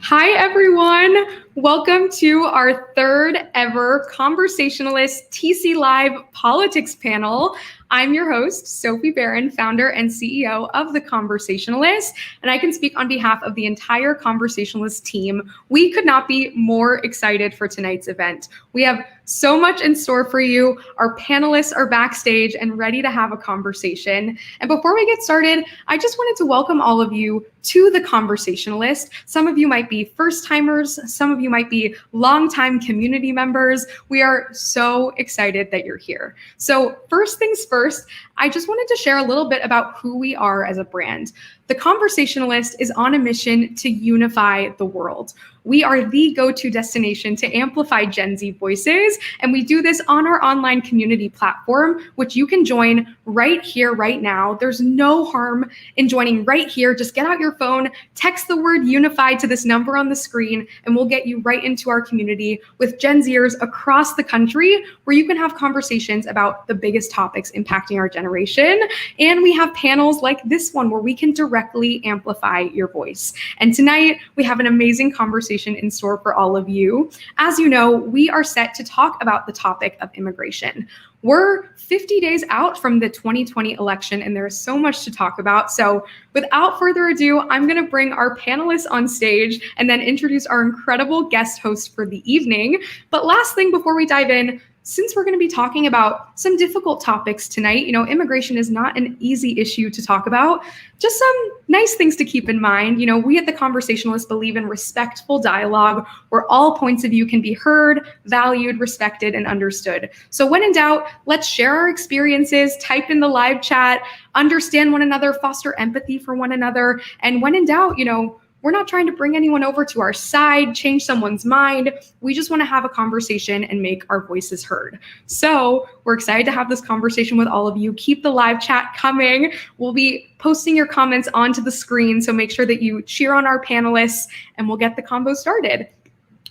Hi, everyone. Welcome to our third ever Conversationalist TC Live Politics panel. I'm your host, Sophie Barron, founder and CEO of The Conversationalist, and I can speak on behalf of the entire Conversationalist team. We could not be more excited for tonight's event. We have so much in store for you. Our panelists are backstage and ready to have a conversation. And before we get started, I just wanted to welcome all of you to The Conversationalist. Some of you might be first-timers, some of you might be longtime community members. We are so excited that you're here. So first things first, I just wanted to share a little bit about who we are as a brand. The Conversationalist is on a mission to unify the world. We are the go-to destination to amplify Gen Z voices, and we do this on our online community platform, which you can join right here, right now. There's no harm in joining right here. Just get out your phone, text the word unified to this number on the screen, and we'll get you right into our community with Gen Zers across the country, where you can have conversations about the biggest topics impacting our generation. And we have panels like this one where we can directly amplify your voice. And tonight, we have an amazing conversation in store for all of you. As you know, we are set to talk about the topic of immigration. We're 50 days out from the 2020 election, and there is so much to talk about. So without further ado, I'm going to bring our panelists on stage and then introduce our incredible guest host for the evening. But last thing before we dive in, since we're going to be talking about some difficult topics tonight, immigration is not an easy issue to talk about. Just some nice things to keep in mind. We at The Conversationalist believe in respectful dialogue where all points of view can be heard, valued, respected, and understood. So when in doubt, let's share our experiences, type in the live chat, understand one another, foster empathy for one another. And when in doubt, we're not trying to bring anyone over to our side, change someone's mind. We just want to have a conversation and make our voices heard. So we're excited to have this conversation with all of you. Keep the live chat coming. We'll be posting your comments onto the screen, so make sure that you cheer on our panelists and we'll get the convo started.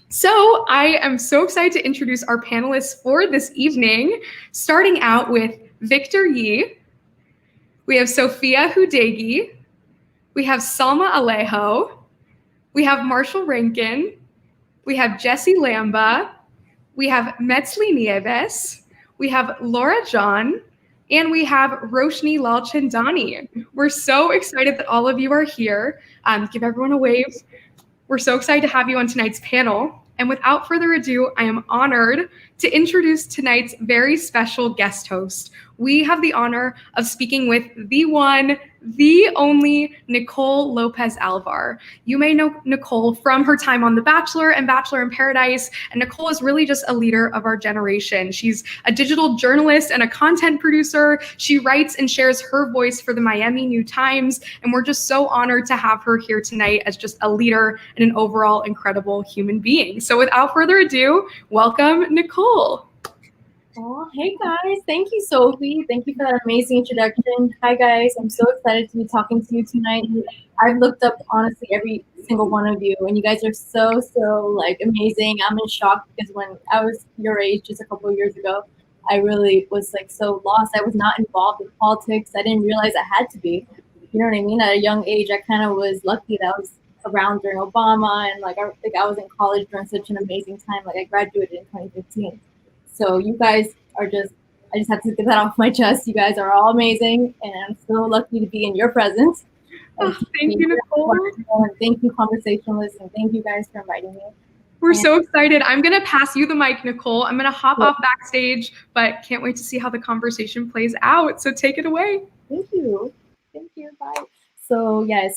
So I am so excited to introduce our panelists for this evening, starting out with Victor Yee. We have Sophia Hudegi. We have Salma Alejo. We have Marshall Rankin. We have Jesse Lamba. We have Metzli Nieves. We have Laura John. And we have Roshni Lalchandani. We're so excited that all of you are here. Give everyone a wave. We're so excited to have you on tonight's panel. And without further ado, I am honored to introduce tonight's very special guest host. We have the honor of speaking with the one, the only Nicole Lopez-Alvar. You may know Nicole from her time on The Bachelor and Bachelor in Paradise, and Nicole is really just a leader of our generation. She's a digital journalist and a content producer. She writes and shares her voice for the Miami New Times, and we're just so honored to have her here tonight as just a leader and an overall incredible human being. So without further ado, welcome, Nicole. Oh, hey guys. Thank you, Sophie. Thank you for that amazing introduction. Hi guys. I'm so excited to be talking to you tonight. I've looked up honestly every single one of you, and you guys are so amazing. I'm in shock because when I was your age just a couple of years ago, I really was so lost. I was not involved in politics. I didn't realize I had to be. You know what I mean? At a young age, I kind of was lucky that I was around during Obama, and I think I was in college during such an amazing time. I graduated in 2015. So you guys are I just have to get that off my chest. You guys are all amazing, and I'm so lucky to be in your presence. Oh, thank you, Nicole. And thank you, Conversationalists, and thank you guys for inviting me. We're so excited. I'm going to pass you the mic, Nicole. I'm going to hop off backstage, but can't wait to see how the conversation plays out. So take it away. Thank you. Thank you. Bye. So yeah,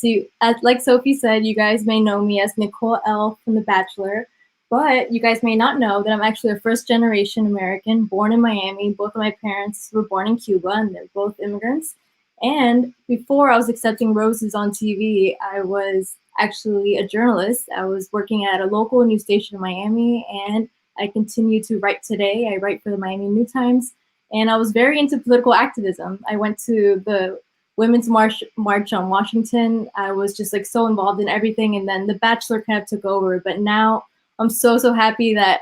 like Sophie said, you guys may know me as Nicole L. from The Bachelor. But you guys may not know that I'm actually a first-generation American, born in Miami. Both of my parents were born in Cuba, and they're both immigrants. And before I was accepting roses on TV, I was actually a journalist. I was working at a local news station in Miami, and I continue to write today. I write for the Miami New Times, and I was very into political activism. I went to the Women's March on Washington. I was just so involved in everything, and then The Bachelor kind of took over. But now I'm so happy that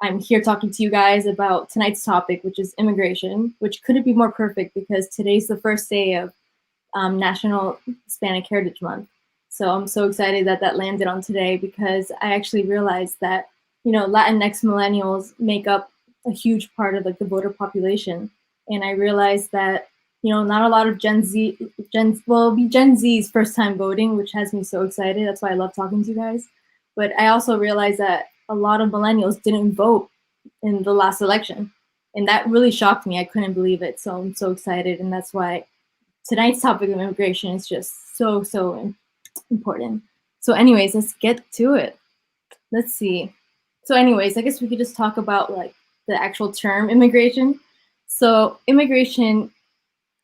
I'm here talking to you guys about tonight's topic, which is immigration, which couldn't be more perfect because today's the first day of National Hispanic Heritage Month. So I'm so excited that that landed on today, because I actually realized that, Latinx millennials make up a huge part of like the voter population. And I realized that, not a lot of it'll be Gen Z's first time voting, which has me so excited. That's why I love talking to you guys. But I also realized that a lot of millennials didn't vote in the last election. And that really shocked me. I couldn't believe it. So I'm so excited. And that's why tonight's topic of immigration is just so important. So anyways, let's get to it. Let's see. So anyways, I guess we could just talk about like the actual term immigration. So immigration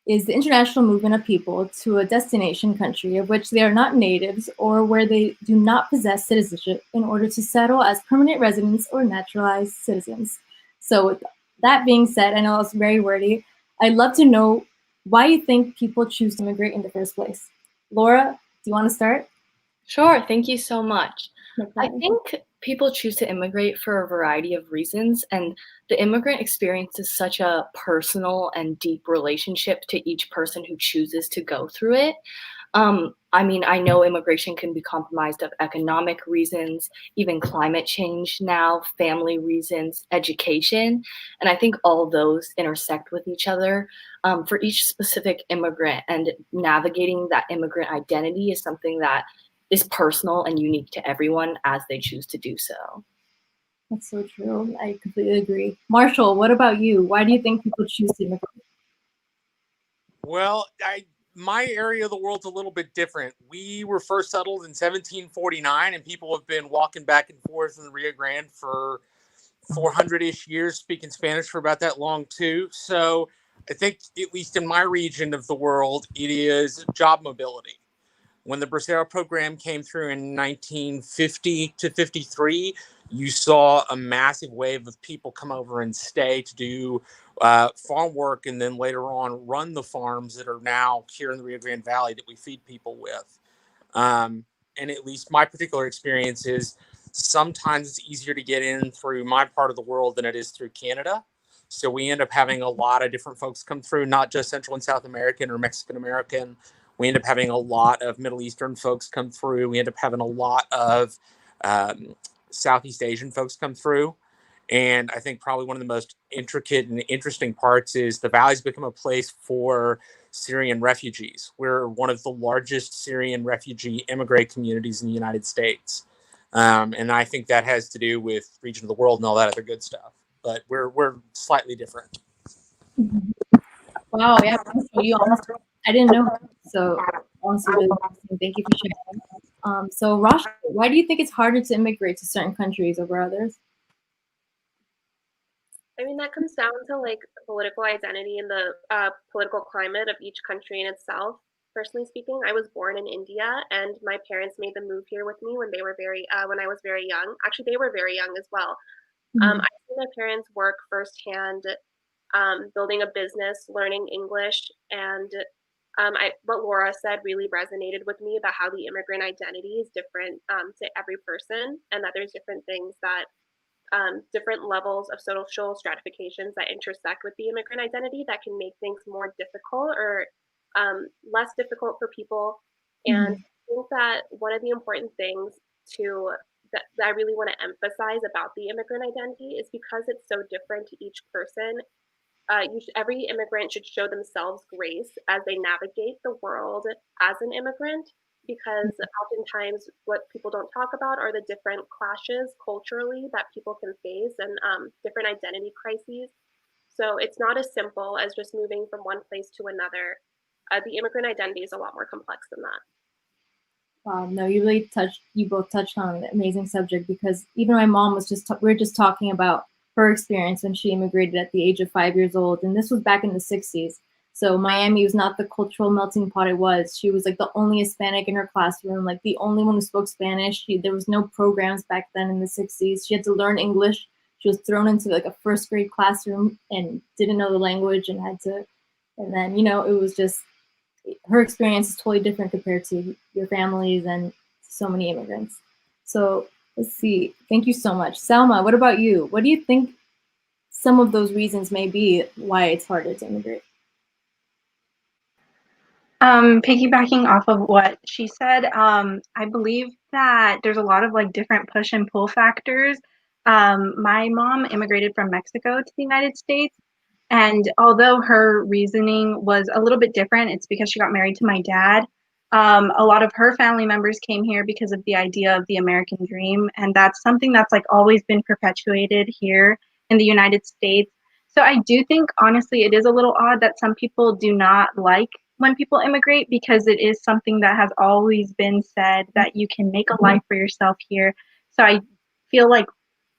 is the international movement of people to a destination country of which they are not natives or where they do not possess citizenship in order to settle as permanent residents or naturalized citizens. So with that being said, I know it's very wordy. I'd love to know why you think people choose to immigrate in the first place. Laura, do you want to start? Sure, thank you so much. No I problem. think people choose to immigrate for a variety of reasons, and the immigrant experience is such a personal and deep relationship to each person who chooses to go through it. I mean, I know immigration can be compromised of economic reasons, even climate change now, family reasons, education, and I think all those intersect with each other for each specific immigrant. And navigating that immigrant identity is something that is personal and unique to everyone as they choose to do so. That's so true. I completely agree. Marshall, what about you? Why do you think people choose to immigrate? Well, my area of the world's a little bit different. We were first settled in 1749, and people have been walking back and forth in the Rio Grande for 400-ish years, speaking Spanish for about that long too. So I think, at least in my region of the world, it is job mobility. When the Bracero program came through in 1950 to 53, you saw a massive wave of people come over and stay to do farm work, and then later on run the farms that are now here in the Rio Grande Valley that we feed people with. And at least my particular experience is sometimes it's easier to get in through my part of the world than it is through Canada. So we end up having a lot of different folks come through, not just Central and South American or Mexican American. We end up having a lot of Middle Eastern folks come through. We end up having a lot of Southeast Asian folks come through. And I think probably one of the most intricate and interesting parts is the valley's become a place for Syrian refugees. We're one of the largest Syrian refugee immigrant communities in the United States. And I think that has to do with region of the world and all that other good stuff. But we're slightly different. Wow, yeah, you honestly, I didn't know. So honestly, really interesting. Thank you for sharing. So Rosh, why do you think it's harder to immigrate to certain countries over others? I mean, that comes down to like political identity and the political climate of each country in itself. Personally speaking, I was born in India, and my parents made the move here with me when they were when I was very young. Actually, they were very young as well. I've seen my parents work firsthand, building a business, learning English, and what Laura said really resonated with me about how the immigrant identity is different to every person, and that there's different things that different levels of social stratifications that intersect with the immigrant identity that can make things more difficult or less difficult for people. And I think that one of the important things that I really want to emphasize about the immigrant identity is because it's so different to each person. Every immigrant should show themselves grace as they navigate the world as an immigrant, because oftentimes what people don't talk about are the different clashes culturally that people can face and different identity crises. So it's not as simple as just moving from one place to another. The immigrant identity is a lot more complex than that. No, you both touched on an amazing subject, because even my mom was we were just talking about her experience when she immigrated at the age of 5 years old. And this was back in the 60s. So Miami was not the cultural melting pot it was. She was like the only Hispanic in her classroom, like the only one who spoke Spanish. There was no programs back then in the 60s. She had to learn English. She was thrown into like a first grade classroom and didn't know the language and then, it was just, her experience is totally different compared to your families and so many immigrants. So let's see. Thank you so much. Salma, what about you? What do you think some of those reasons may be why it's harder to immigrate? Piggybacking off of what she said, I believe that there's a lot of like different push and pull factors. My mom immigrated from Mexico to the United States, and although her reasoning was a little bit different, it's because she got married to my dad. A lot of her family members came here because of the idea of the American dream, and that's something that's like always been perpetuated here in the United States. So I do think honestly it is a little odd that some people do not like when people immigrate, because it is something that has always been said that you can make a life for yourself here. So I feel like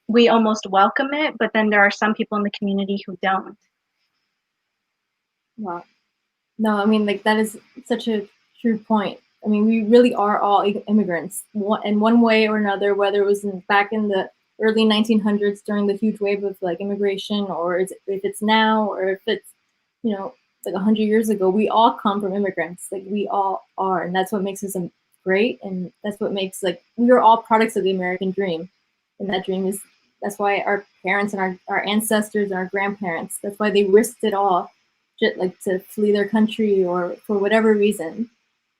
we almost welcome it, but then there are some people in the community who don't. Wow. No, I mean, like, that is such a true point. I mean, we really are all immigrants in one way or another, whether it was back in the early 1900s during the huge wave of like immigration, or if it's now, or if it's, you know, like 100 years ago. We all come from immigrants. Like, we all are, and that's what makes us great, and that's what makes, like, we are all products of the American dream, and that dream is, that's why our parents and our ancestors and our grandparents, that's why they risked it all, just like to flee their country or for whatever reason,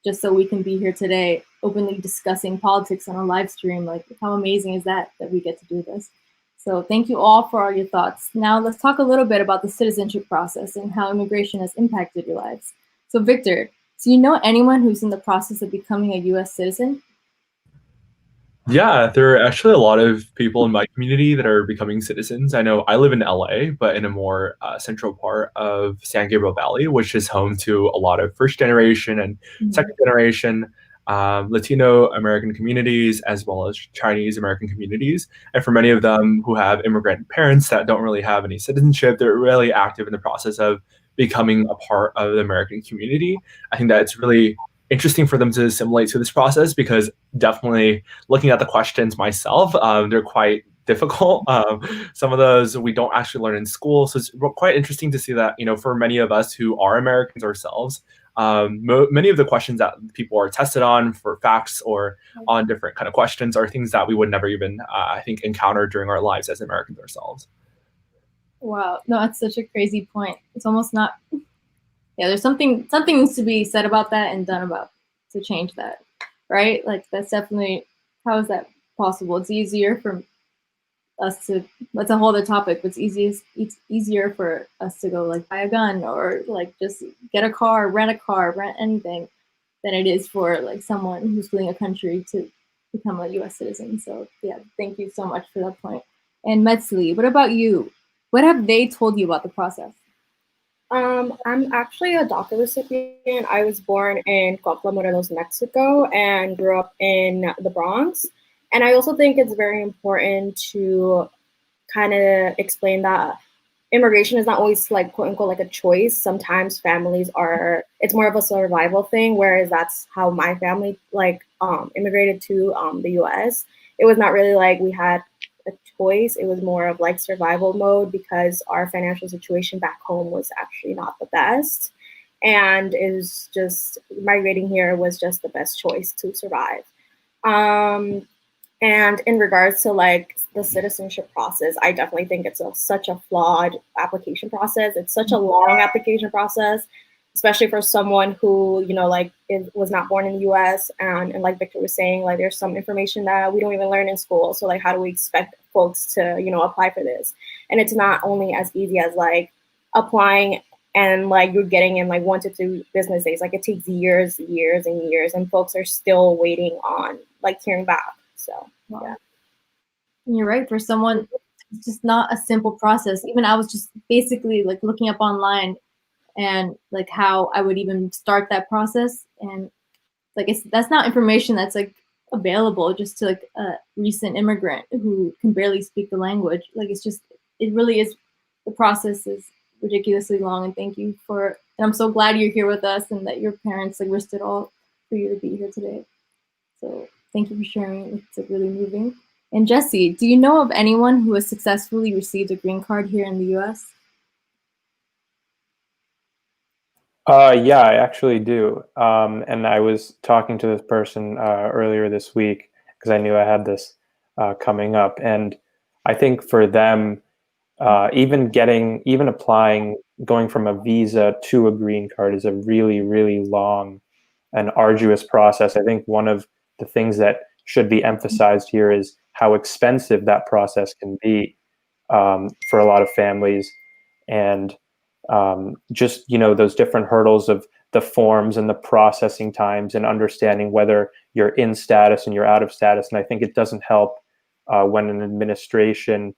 just so we can be here today openly discussing politics on a live stream. Like, how amazing is that we get to do this? So thank you all for all your thoughts. Now let's talk a little bit about the citizenship process and how immigration has impacted your lives. So Victor, do you know anyone who's in the process of becoming a US citizen? Yeah, there are actually a lot of people in my community that are becoming citizens. I know I live in LA, but in a more central part of San Gabriel Valley, which is home to a lot of first generation and second generation Latino American communities, as well as Chinese American communities. And for many of them who have immigrant parents that don't really have any citizenship, they're really active in the process of becoming a part of the American community. I think that it's really interesting for them to assimilate to this process, because definitely looking at the questions myself, they're quite difficult. Some of those we don't actually learn in school. So it's quite interesting to see that, you know, for many of us who are Americans ourselves, many of the questions that people are tested on for facts or on different kind of questions are things that we would never even, I think, encounter during our lives as Americans ourselves. Wow, no, that's such a crazy point. It's almost not, yeah, there's something needs to be said about that and done about to change that, right? Like, that's definitely, how is that possible? It's easier for us to, that's a whole other topic, but it's easier for us to go like buy a gun or like just get a car, rent anything, than it is for like someone who's fleeing a country to become a US citizen. So yeah, thank you so much for that point. And Metzli, what about you? What have they told you about the process? I'm actually a DACA recipient. I was born in Cuautla, Morelos, Mexico, and grew up in the Bronx. And I also think it's very important to kind of explain that immigration is not always like quote unquote like a choice. Sometimes families are, it's more of a survival thing, whereas that's how my family like immigrated to the US. It was not really like we had a choice. It was more of like survival mode, because our financial situation back home was actually not the best. And it was just, migrating here was just the best choice to survive. And in regards to like the citizenship process, I definitely think it's such a flawed application process. It's such a long application process, especially for someone who, you know, like was not born in the US. And like Victor was saying, like there's some information that we don't even learn in school. So like, how do we expect folks to, you know, apply for this? And it's not only as easy as like applying and like you're getting in like 1 to 2 business days. Like it takes years and years, and folks are still waiting on like hearing back. So yeah. You're right. For someone, it's just not a simple process. Even I was just basically like looking up online and like how I would even start that process, and like that's not information that's like available just to like a recent immigrant who can barely speak the language. Like it really is, the process is ridiculously long. And thank you and I'm so glad you're here with us and that your parents like risked it all for you to be here today. So thank you for sharing. It's like really moving. And Jesse, do you know of anyone who has successfully received a green card here in the US? Yeah, I actually do. And I was talking to this person earlier this week because I knew I had this coming up. And I think for them, even applying going from a visa to a green card is a really, really long and arduous process. I think one of the things that should be emphasized here is how expensive that process can be for a lot of families, and just those different hurdles of the forms and the processing times and understanding whether you're in status and you're out of status. And I think it doesn't help when an administration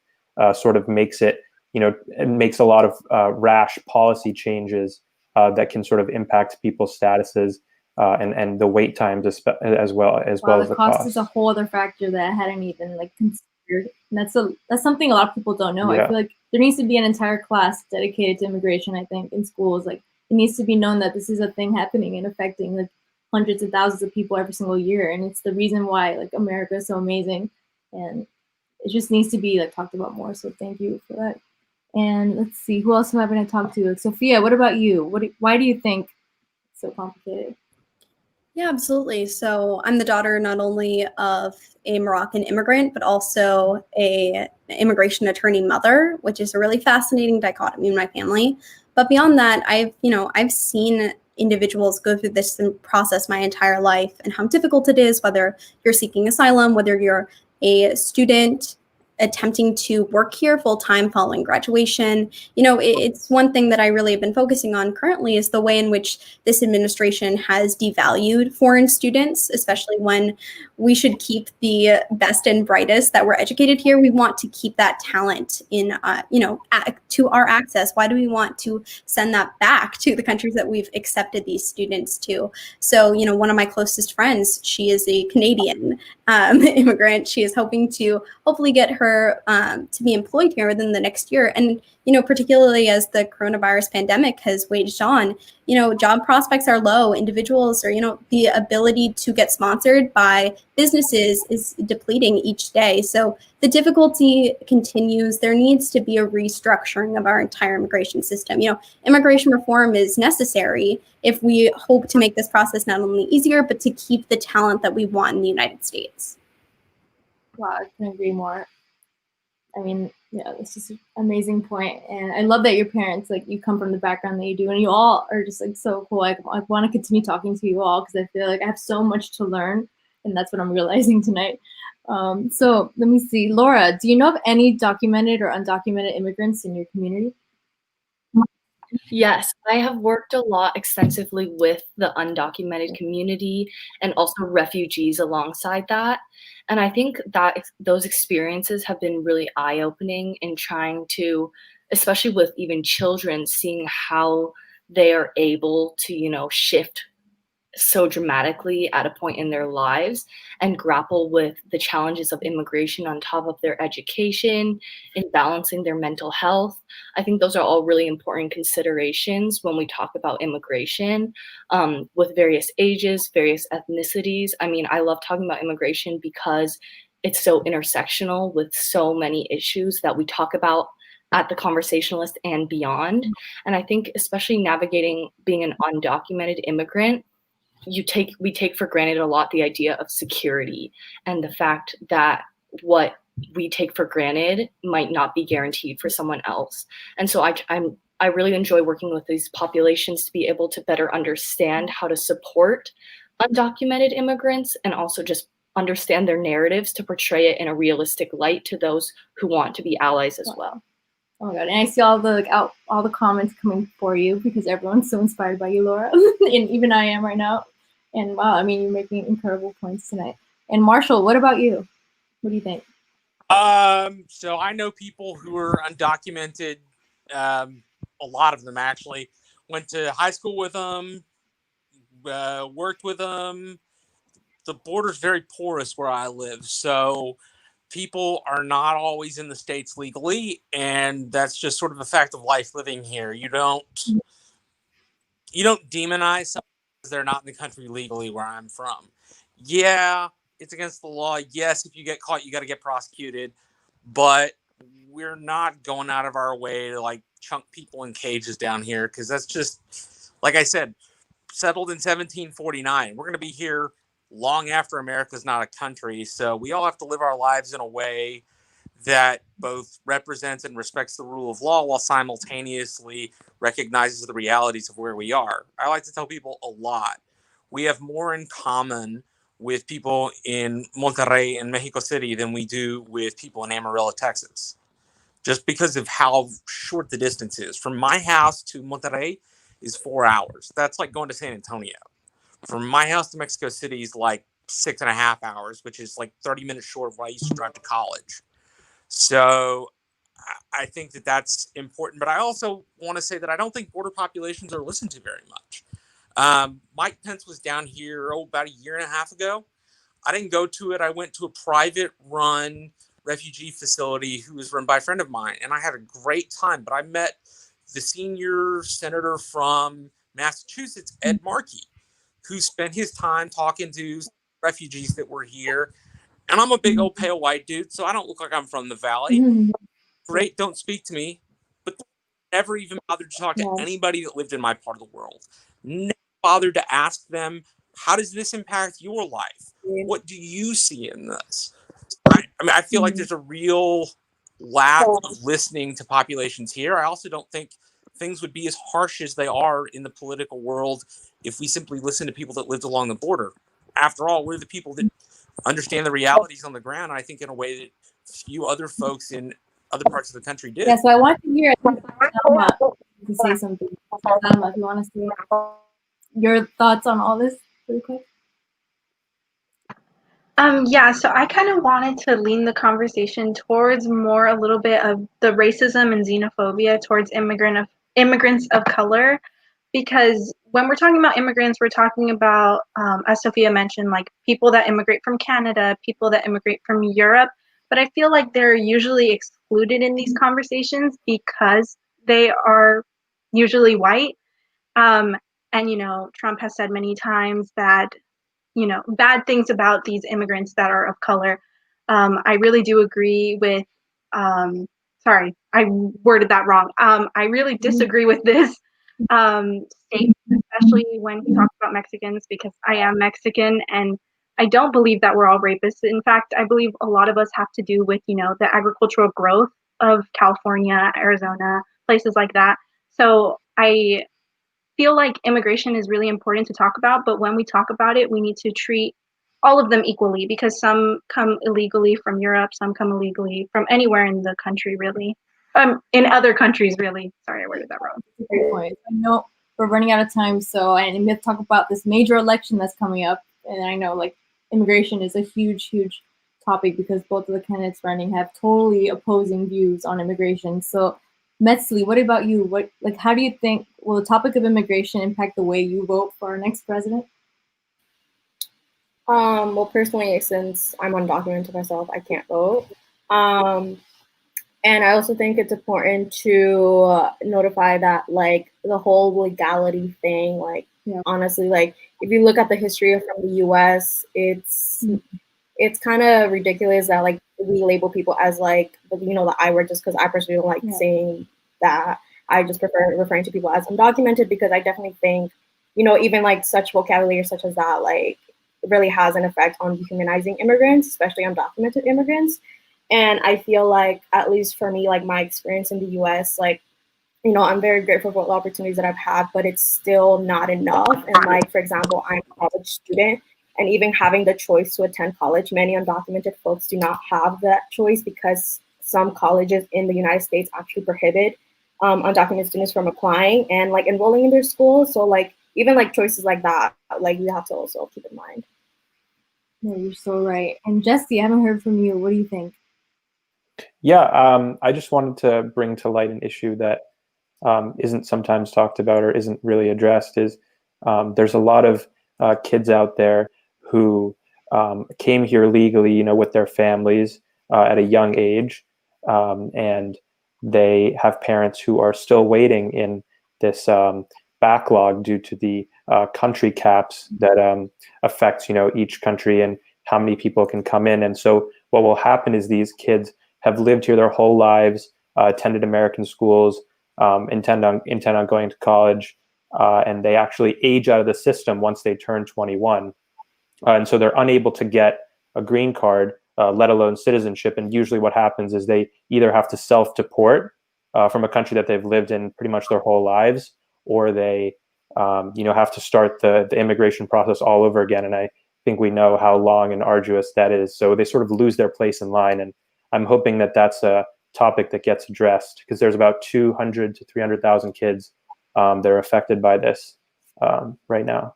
sort of makes it, it makes a lot of rash policy changes that can sort of impact people's statuses and the wait times as well as the cost cost. is a whole other factor that I hadn't even considered. And that's something a lot of people don't know. Yeah. I feel like there needs to be an entire class dedicated to immigration, I think, in schools. Like, it needs to be known that this is a thing happening and affecting hundreds of thousands of people every single year. And it's the reason why America is so amazing. And it just needs to be talked about more. So thank you for that. And let's see, who else am I going to talk to? Sophia, what about you? Why do you think it's so complicated? Yeah, absolutely. So I'm the daughter not only of a Moroccan immigrant, but also an immigration attorney mother, which is a really fascinating dichotomy in my family. But beyond that, I've seen individuals go through this process my entire life and how difficult it is, whether you're seeking asylum, whether you're a student attempting to work here full-time following graduation. It's one thing that I really have been focusing on currently is the way in which this administration has devalued foreign students, especially when we should keep the best and brightest that were educated here. We want to keep that talent in, to our access. Why do we want to send that back to the countries that we've accepted these students to? So, one of my closest friends, she is a Canadian immigrant. She is hoping to hopefully get her to be employed here within the next year. And, particularly as the coronavirus pandemic has waged on, job prospects are low. Individuals or, the ability to get sponsored by businesses is depleting each day. So the difficulty continues. There needs to be a restructuring of our entire immigration system. Immigration reform is necessary if we hope to make this process not only easier, but to keep the talent that we want in the United States. Wow, I couldn't agree more. I mean, yeah, this is an amazing point. And I love that your parents, you come from the background that you do, and you all are just so cool. I want to continue talking to you all because I feel like I have so much to learn, and that's what I'm realizing tonight. So let me see. Laura, do you know of any documented or undocumented immigrants in your community? Yes, I have worked a lot extensively with the undocumented community and also refugees alongside that. And I think that those experiences have been really eye-opening in trying to, especially with even children, seeing how they are able to, shift so dramatically at a point in their lives and grapple with the challenges of immigration on top of their education and balancing their mental health. I think those are all really important considerations when we talk about immigration with various ages, various ethnicities. I mean, I love talking about immigration because it's so intersectional with so many issues that we talk about at the Conversationalist and beyond. And I think especially navigating being an undocumented immigrant, we take for granted a lot the idea of security and the fact that what we take for granted might not be guaranteed for someone else. And so I really enjoy working with these populations to be able to better understand how to support undocumented immigrants and also just understand their narratives to portray it in a realistic light to those who want to be allies as well. Oh my god! And I see all the comments coming for you because everyone's so inspired by you, Laura, and even I am right now. And wow, I mean, you're making incredible points tonight. And Marshall, what about you? What do you think? So I know people who are undocumented. A lot of them actually went to high school with them, worked with them. The border's very porous where I live, so people are not always in the States legally, and that's just sort of a fact of life living here. You don't demonize someone because they're not in the country legally where I'm from. Yeah, it's against the law. Yes, if you get caught, you got to get prosecuted, but we're not going out of our way to chunk people in cages down here because that's just, like I said, settled in 1749. We're going to be here long after America's not a country. So we all have to live our lives in a way that both represents and respects the rule of law while simultaneously recognizes the realities of where we are. I like to tell people a lot. We have more in common with people in Monterrey and Mexico City than we do with people in Amarillo, Texas, just because of how short the distance is. From my house to Monterrey is 4 hours. That's like going to San Antonio. From my house to Mexico City is like 6.5 hours, which is like 30 minutes short of what I used to drive to college. So I think that that's important. But I also want to say that I don't think border populations are listened to very much. Mike Pence was down here about a year and a half ago. I didn't go to it. I went to a private run refugee facility who was run by a friend of mine, and I had a great time. But I met the senior senator from Massachusetts, Ed Markey, who spent his time talking to refugees that were here. And I'm a big old pale white dude, so I don't look like I'm from the Valley. Great, don't speak to me, but never even bothered to talk to anybody that lived in my part of the world. Never bothered to ask them, how does this impact your life? What do you see in this? I feel like there's a real lack of listening to populations here. I also don't think things would be as harsh as they are in the political world if we simply listen to people that lived along the border. After all, we're the people that understand the realities on the ground, I think, in a way that few other folks in other parts of the country do. Yeah, so I want to hear Salma to say something. Salma, if you want to say your thoughts on all this really quick. Yeah, so I kind of wanted to lean the conversation towards more a little bit of the racism and xenophobia towards immigrants of color, because when we're talking about immigrants, we're talking about, as Sophia mentioned, like people that immigrate from Canada, people that immigrate from Europe, but I feel like they're usually excluded in these conversations because they are usually white. And, you know, Trump has said many times that, you know, bad things about these immigrants that are of color. I really do agree with, sorry, I worded that wrong. I really disagree with this statement, especially when he talks about Mexicans, because I am Mexican and I don't believe that we're all rapists. In fact, I believe a lot of us have to do with, you know, the agricultural growth of California, Arizona, places like that. So I feel like immigration is really important to talk about, but when we talk about it, we need to treat all of them equally, because some come illegally from Europe, some come illegally from anywhere in the country, really. In other countries, really. Sorry, I worded that wrong. Great point. I know we're running out of time, so I'm going to talk about this major election that's coming up. And I know, like, immigration is a huge, huge topic because both of the candidates running have totally opposing views on immigration. So, Metzli, what about you? How do you think will the topic of immigration impact the way you vote for our next president? Well, personally, since I'm undocumented myself, I can't vote. And I also think it's important to notify that, like, the whole legality thing, like, honestly, like, if you look at the history from the U.S., it's kind of ridiculous that, like, we label people as, like, the I word, just because I personally don't like saying that. I just prefer referring to people as undocumented, because I definitely think, even, like, such vocabulary such as that, like, really has an effect on dehumanizing immigrants, especially undocumented immigrants. And I feel like, at least for me, like, my experience in the U.S., like, I'm very grateful for the opportunities that I've had, but it's still not enough. And, like, for example, I'm a college student, and even having the choice to attend college, many undocumented folks do not have that choice because some colleges in the United States actually prohibit undocumented students from applying and, like, enrolling in their school. So, like, even, like, choices like that, like, we have to also keep in mind. No, you're so right. And Jesse, I haven't heard from you. What do you think? Yeah, I just wanted to bring to light an issue that isn't sometimes talked about or isn't really addressed. Is there's a lot of kids out there who came here legally, with their families at a young age, and they have parents who are still waiting in this backlog due to the country caps that affects, each country and how many people can come in. And so what will happen is these kids have lived here their whole lives, attended American schools, intend on going to college, and they actually age out of the system once they turn 21. And so they're unable to get a green card let alone citizenship. And usually what happens is they either have to self-deport from a country that they've lived in pretty much their whole lives, or they have to start the immigration process all over again. And I think we know how long and arduous that is. So they sort of lose their place in line. And I'm hoping that that's a topic that gets addressed, because there's about 200 to 300,000 kids that are affected by this right now.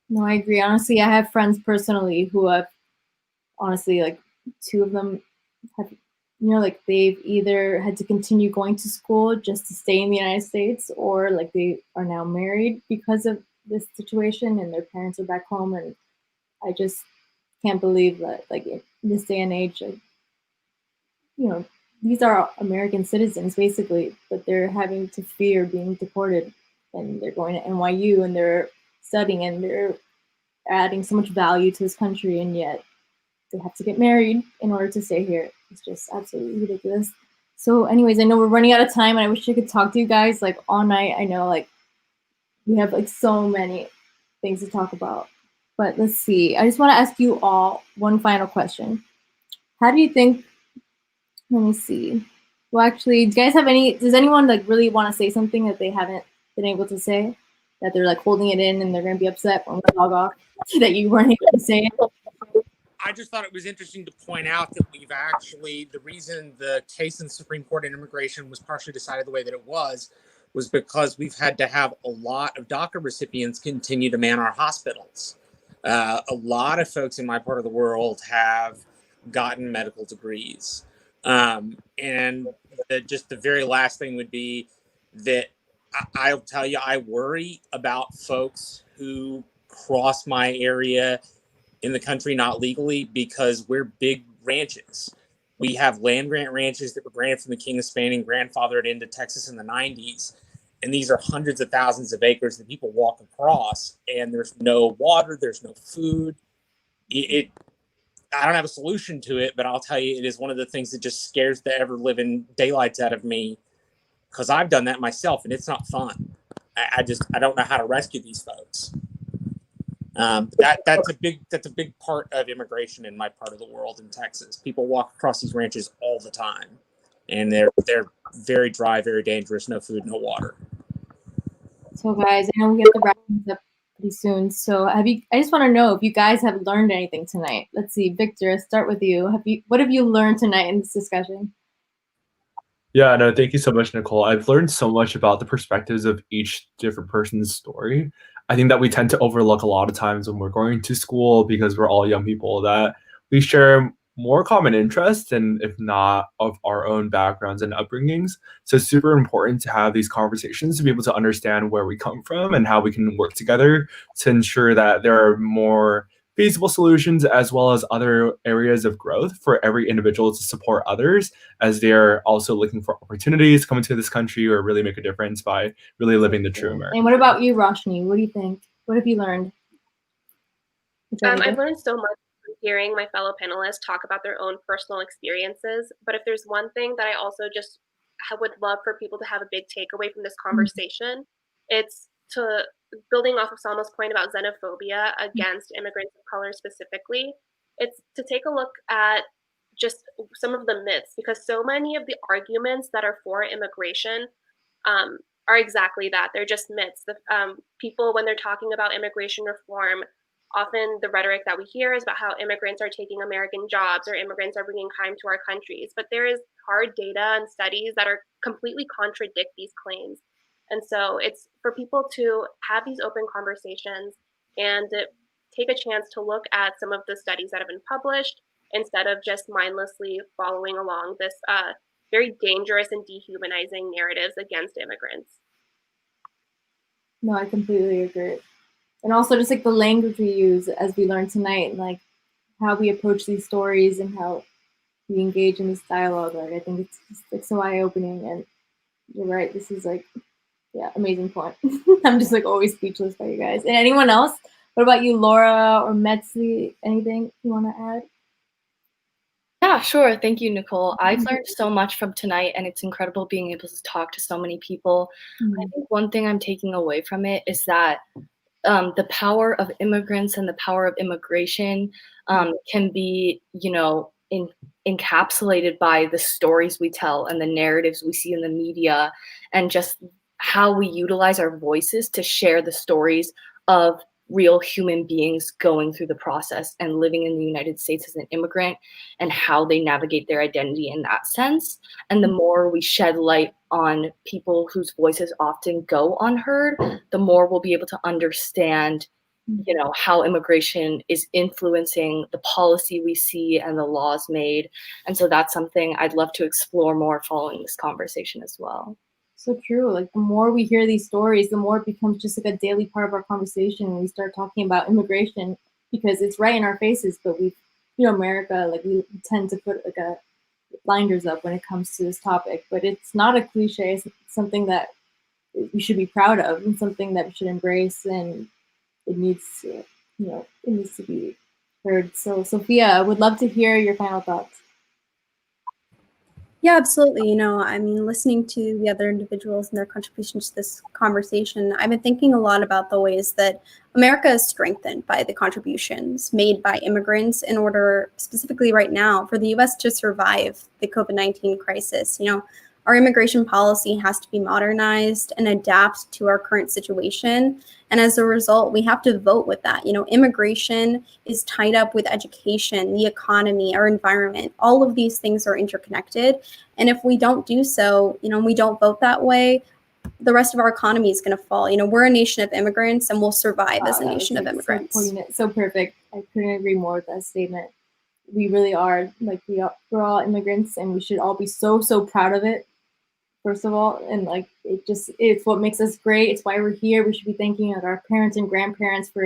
No, I agree. Honestly, I have friends personally who have, honestly, like 2 of them have, like they've either had to continue going to school just to stay in the United States, or like they are now married because of this situation and their parents are back home. And I just can't believe that, like, in this day and age, like, these are American citizens basically, but they're having to fear being deported, and they're going to NYU and they're studying and they're adding so much value to this country, and yet they have to get married in order to stay here. It's just absolutely ridiculous. So anyways, I know we're running out of time, and I wish I could talk to you guys like all night. I know like we have like so many things to talk about, but let's see. I just want to ask you all one final question. How do you think, let me see. Well, actually, does anyone like really want to say something that they haven't been able to say, that they're like holding it in and they're going to be upset when we log off that you weren't able to say it? I just thought it was interesting to point out that the reason the case in the Supreme Court in immigration was partially decided the way that it was because we've had to have a lot of DACA recipients continue to man our hospitals. A lot of folks in my part of the world have gotten medical degrees. And just the very last thing would be that I'll tell you, I worry about folks who cross my area in the country not legally, because we're big ranches. We have land grant ranches that were granted from the King of Spain and grandfathered into Texas in the 90s. And these are hundreds of thousands of acres that people walk across, and there's no water, there's no food. I don't have a solution to it, but I'll tell you, it is one of the things that just scares the ever-living daylights out of me, because I've done that myself, and it's not fun. I don't know how to rescue these folks. That's a big part of immigration in my part of the world in Texas. People walk across these ranches all the time, and they're very dry, very dangerous. No food, no water. So guys, I know we have to wrap things up pretty soon. So I just want to know if you guys have learned anything tonight. Let's see, Victor, I'll start with you. What have you learned tonight in this discussion? Yeah, no, thank you so much, Nicole. I've learned so much about the perspectives of each different person's story. I think that we tend to overlook a lot of times when we're going to school, because we're all young people, that we share more common interests, and if not of our own backgrounds and upbringings. So it's super important to have these conversations to be able to understand where we come from and how we can work together to ensure that there are more feasible solutions, as well as other areas of growth for every individual to support others as they're also looking for opportunities coming to this country, or really make a difference by really living the true American. And what about you, Roshni? What do you think? What have you learned? I've learned so much from hearing my fellow panelists talk about their own personal experiences. But if there's one thing that I also just would love for people to have a big takeaway from this conversation, it's to building off of Salma's point about xenophobia against immigrants of color specifically. It's to take a look at just some of the myths, because so many of the arguments that are for immigration are exactly that. They're just myths. People, when they're talking about immigration reform, often the rhetoric that we hear is about how immigrants are taking American jobs or immigrants are bringing crime to our countries. But there is hard data and studies that are completely contradict these claims. And so it's for people to have these open conversations and take a chance to look at some of the studies that have been published, instead of just mindlessly following along this very dangerous and dehumanizing narratives against immigrants. No, I completely agree. And also just like the language we use, as we learned tonight, and like how we approach these stories and how we engage in this dialogue. Like, I think it's just like so eye-opening, and you're right. This is like, yeah, amazing point. I'm just like always speechless by you guys. And anyone else? What about you, Laura or Metzi? Anything you want to add? Yeah, sure. Thank you, Nicole. I've learned so much from tonight, and it's incredible being able to talk to so many people. I think one thing I'm taking away from it is that the power of immigrants and the power of immigration can be, encapsulated by the stories we tell and the narratives we see in the media, and just how we utilize our voices to share the stories of real human beings going through the process and living in the United States as an immigrant, and how they navigate their identity in that sense. And the more we shed light on people whose voices often go unheard, the more we'll be able to understand, how immigration is influencing the policy we see and the laws made. And so that's something I'd love to explore more following this conversation as well. So true. Like the more we hear these stories, the more it becomes just like a daily part of our conversation when we start talking about immigration, because it's right in our faces. But America, like we tend to put like a blinders up when it comes to this topic. But it's not a cliche. It's something that we should be proud of and something that we should embrace. And it needs to, it needs to be heard. So Sophia, I would love to hear your final thoughts. Yeah, absolutely. Listening to the other individuals and their contributions to this conversation, I've been thinking a lot about the ways that America is strengthened by the contributions made by immigrants in order, specifically right now, for the U.S. to survive the COVID-19 crisis. Our immigration policy has to be modernized and adapt to our current situation. And as a result, we have to vote with that. Immigration is tied up with education, the economy, our environment. All of these things are interconnected. And if we don't do so, we don't vote that way, the rest of our economy is going to fall. We're a nation of immigrants, and we'll survive as a nation of immigrants. So perfect. I couldn't agree more with that statement. We really are, like, we're all immigrants, and we should all be so proud of it. First of all, and it's what makes us great. It's why we're here. We should be thanking our parents and grandparents for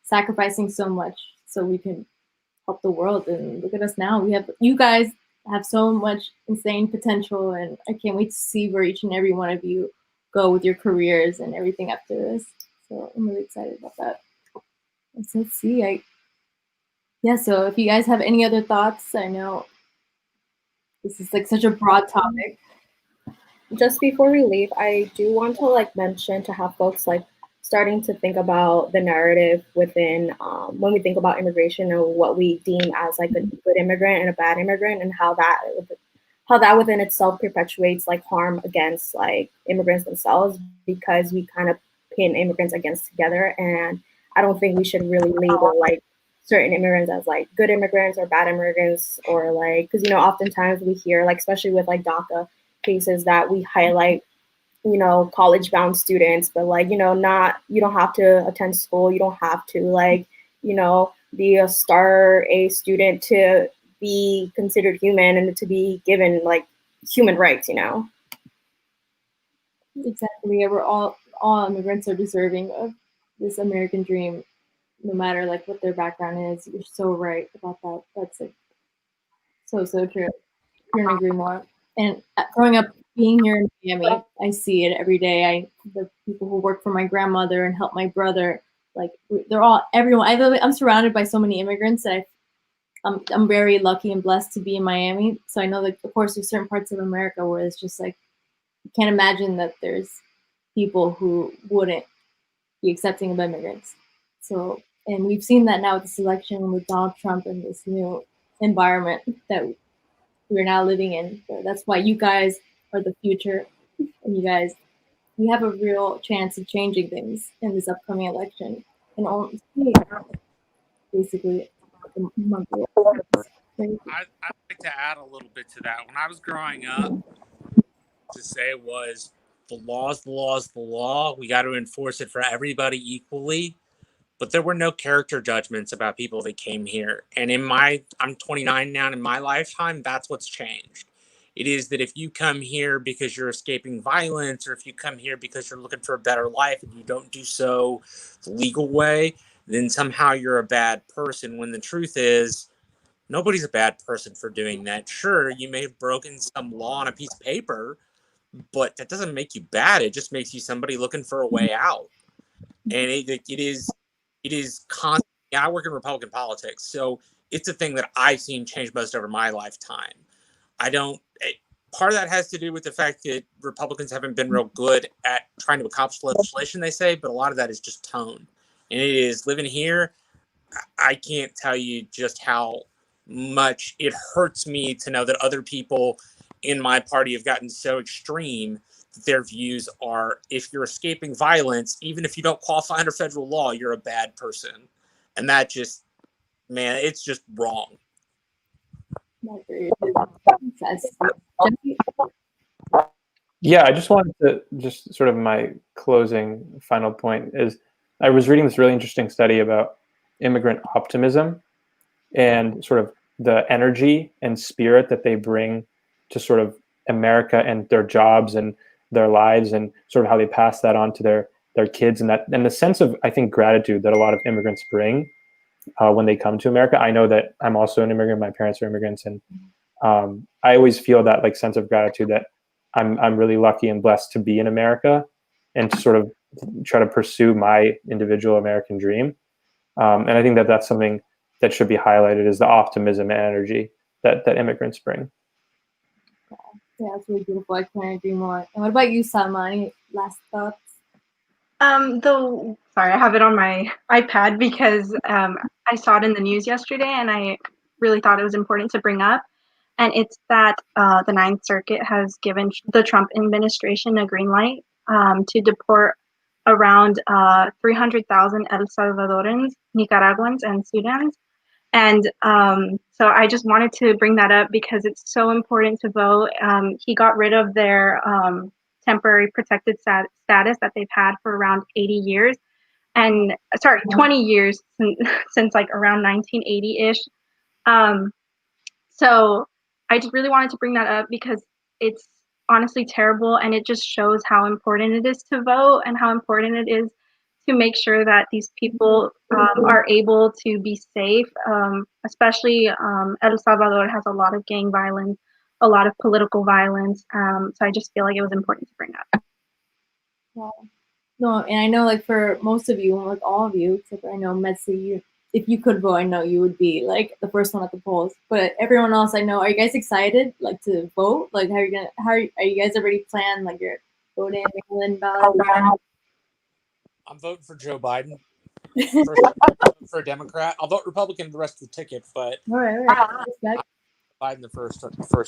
sacrificing so much so we can help the world. And look at us now. You guys have so much insane potential, and I can't wait to see where each and every one of you go with your careers and everything after this. So I'm really excited about that. Let's see. So if you guys have any other thoughts, I know this is such a broad topic. Just before we leave, I do want to mention to have folks starting to think about the narrative within when we think about immigration and what we deem as a good immigrant and a bad immigrant, and how that within itself perpetuates harm against immigrants themselves, because we kind of pin immigrants against together. And I don't think we should really label certain immigrants as good immigrants or bad immigrants, or because oftentimes we hear especially with DACA cases that we highlight college-bound students, but you don't have to attend school, you don't have to be a star A student to be considered human and to be given human rights. Exactly. We're all immigrants are deserving of this American dream, no matter what their background is. You're so right about that. That's so true. Couldn't agree more. And growing up, being here in Miami, I see it every day. The people who work for my grandmother and help my brother, everyone. I'm surrounded by so many immigrants that I'm very lucky and blessed to be in Miami. So I know of course, there's certain parts of America where it's just you can't imagine that there's people who wouldn't be accepting of immigrants. So, and we've seen that now with this election with Donald Trump and this new environment that we're now living in. So that's why you guys are the future, and we have a real chance of changing things in this upcoming election. And basically, I'd like to add a little bit to that. When I was growing up, to say was the law's the law. We got to enforce it for everybody equally. But there were no character judgments about people that came here. And I'm 29 now, and in my lifetime, that's what's changed. It is that if you come here because you're escaping violence, or if you come here because you're looking for a better life and you don't do so the legal way, then somehow you're a bad person, when the truth is nobody's a bad person for doing that. Sure, you may have broken some law on a piece of paper, but that doesn't make you bad. It just makes you somebody looking for a way out. And it is constantly. I work in Republican politics, so it's a thing that I've seen change most over my lifetime. Part of that has to do with the fact that Republicans haven't been real good at trying to accomplish legislation, they say, but a lot of that is just tone. and it is living here. I can't tell you just how much it hurts me to know that other people in my party have gotten so extreme that their views are, if you're escaping violence, even if you don't qualify under federal law, you're a bad person. And that just, man, it's just wrong. Yeah, I just wanted to just sort of my closing final point is I was reading this really interesting study about immigrant optimism and sort of the energy and spirit that they bring to sort of America and their jobs and their lives, and sort of how they pass that on to their kids, and that, and the sense of, I think, gratitude that a lot of immigrants bring when they come to America. I know that I'm also an immigrant. My parents are immigrants, and I always feel that like sense of gratitude that I'm really lucky and blessed to be in America and to sort of try to pursue my individual American dream. And I think that that's something that should be highlighted, is the optimism and energy that immigrants bring. Yeah, it's really beautiful. I couldn't agree more. And what about you, Salma? Any last thoughts? Sorry, I have it on my iPad because I saw it in the news yesterday, and I really thought it was important to bring up. And it's that the Ninth Circuit has given the Trump administration a green light to deport around 300,000 El Salvadorans, Nicaraguans, and Sudans. And so I just wanted to bring that up because it's so important to vote. He got rid of their temporary protected status that they've had for around 80 years. And 20 years since like around 1980-ish. So I just really wanted to bring that up because it's honestly terrible, and it just shows how important it is to vote and how important it is to make sure that these people are able to be safe. Especially El Salvador has a lot of gang violence, a lot of political violence. So I just feel like it was important to bring up. Wow. No, and I know like for most of you, like all of you, except I know Metsi, if you could vote, I know you would be like the first one at the polls. But everyone else, I know, are you guys excited like to vote? Like, are you guys already planned like your voting mail-in ballot? I'm voting for Joe Biden. First, for a Democrat. I'll vote Republican the rest of the ticket, but All right. Biden the first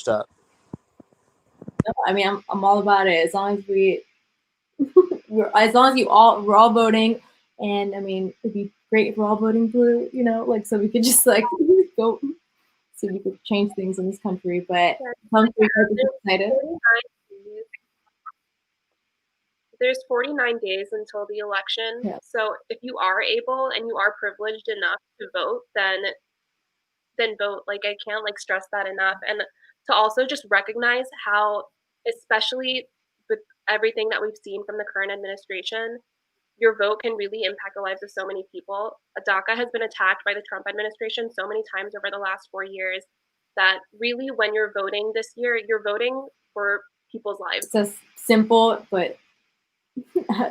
up. No, I mean, I'm all about it. As long as as long as we're all voting, and I mean, it'd be great if we're all voting blue, you know, like so we could just like go, so we could change things in this country. But I'm excited. There's 49 days until the election. Yeah. So if you are able and you are privileged enough to vote, then vote. Like I can't like stress that enough. And to also just recognize how, especially with everything that we've seen from the current administration, your vote can really impact the lives of so many people. DACA has been attacked by the Trump administration so many times over the last 4 years that really when you're voting this year, you're voting for people's lives. It's just simple, but